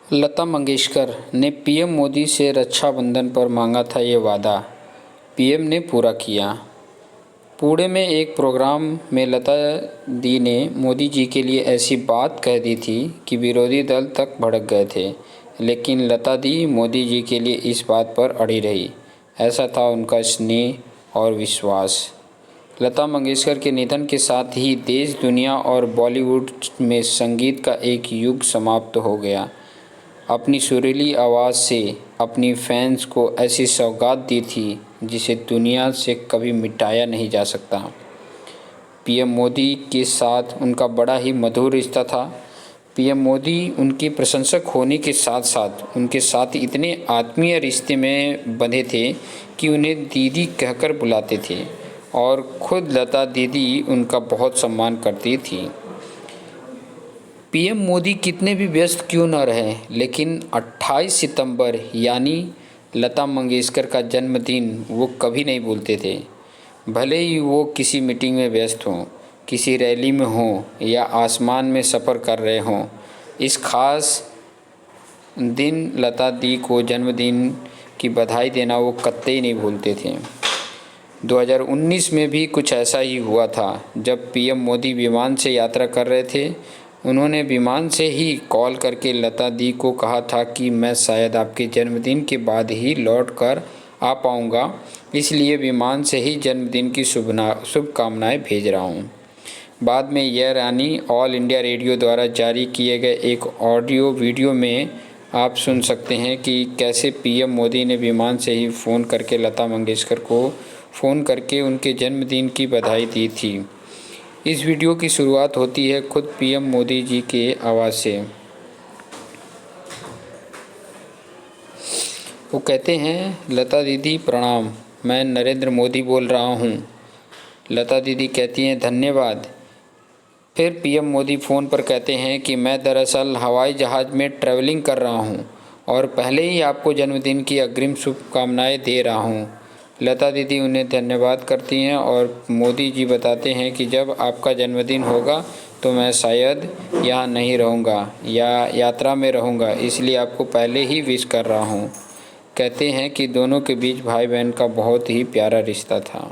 लता मंगेशकर ने पीएम मोदी से रक्षाबंधन पर मांगा था ये वादा, पीएम ने पूरा किया। पुणे में एक प्रोग्राम में लता दी ने मोदी जी के लिए ऐसी बात कह दी थी कि विरोधी दल तक भड़क गए थे, लेकिन लता दी मोदी जी के लिए इस बात पर अड़ी रही। ऐसा था उनका स्नेह और विश्वास। लता मंगेशकर के निधन के साथ ही देश, दुनिया और बॉलीवुड में संगीत का एक युग समाप्त हो गया। अपनी सुरीली आवाज़ से अपनी फैंस को ऐसी सौगात दी थी जिसे दुनिया से कभी मिटाया नहीं जा सकता। पीएम मोदी के साथ उनका बड़ा ही मधुर रिश्ता था। पीएम मोदी उनके प्रशंसक होने के साथ साथ उनके साथ इतने आत्मीय रिश्ते में बंधे थे कि उन्हें दीदी कहकर बुलाते थे और खुद लता दीदी उनका बहुत सम्मान करती थी। पीएम मोदी कितने भी व्यस्त क्यों न रहे, लेकिन 28 सितंबर यानी लता मंगेशकर का जन्मदिन वो कभी नहीं भूलते थे। भले ही वो किसी मीटिंग में व्यस्त हों, किसी रैली में हों या आसमान में सफ़र कर रहे हों, इस खास दिन लता दी को जन्मदिन की बधाई देना वो कतई नहीं भूलते थे। 2019 में भी कुछ ऐसा ही हुआ था। जब पीएम मोदी विमान से यात्रा कर रहे थे, उन्होंने विमान से ही कॉल करके लता दी को कहा था कि मैं शायद आपके जन्मदिन के बाद ही लौट कर आ पाऊँगा, इसलिए विमान से ही जन्मदिन की शुभकामनाएं भेज रहा हूँ। बाद में यह रानी ऑल इंडिया रेडियो द्वारा जारी किए गए एक ऑडियो वीडियो में आप सुन सकते हैं कि कैसे पीएम मोदी ने विमान से ही फ़ोन करके लता मंगेशकर को फ़ोन करके उनके जन्मदिन की बधाई दी थी। इस वीडियो की शुरुआत होती है खुद पीएम मोदी जी के आवाज़ से। वो कहते हैं, लता दीदी प्रणाम, मैं नरेंद्र मोदी बोल रहा हूँ। लता दीदी कहती हैं, धन्यवाद। फिर पीएम मोदी फ़ोन पर कहते हैं कि मैं दरअसल हवाई जहाज़ में ट्रैवलिंग कर रहा हूँ और पहले ही आपको जन्मदिन की अग्रिम शुभकामनाएं दे रहा हूँ। लता दीदी उन्हें धन्यवाद करती हैं और मोदी जी बताते हैं कि जब आपका जन्मदिन होगा तो मैं शायद यहाँ नहीं रहूँगा या यात्रा में रहूँगा, इसलिए आपको पहले ही विश कर रहा हूँ। कहते हैं कि दोनों के बीच भाई बहन का बहुत ही प्यारा रिश्ता था।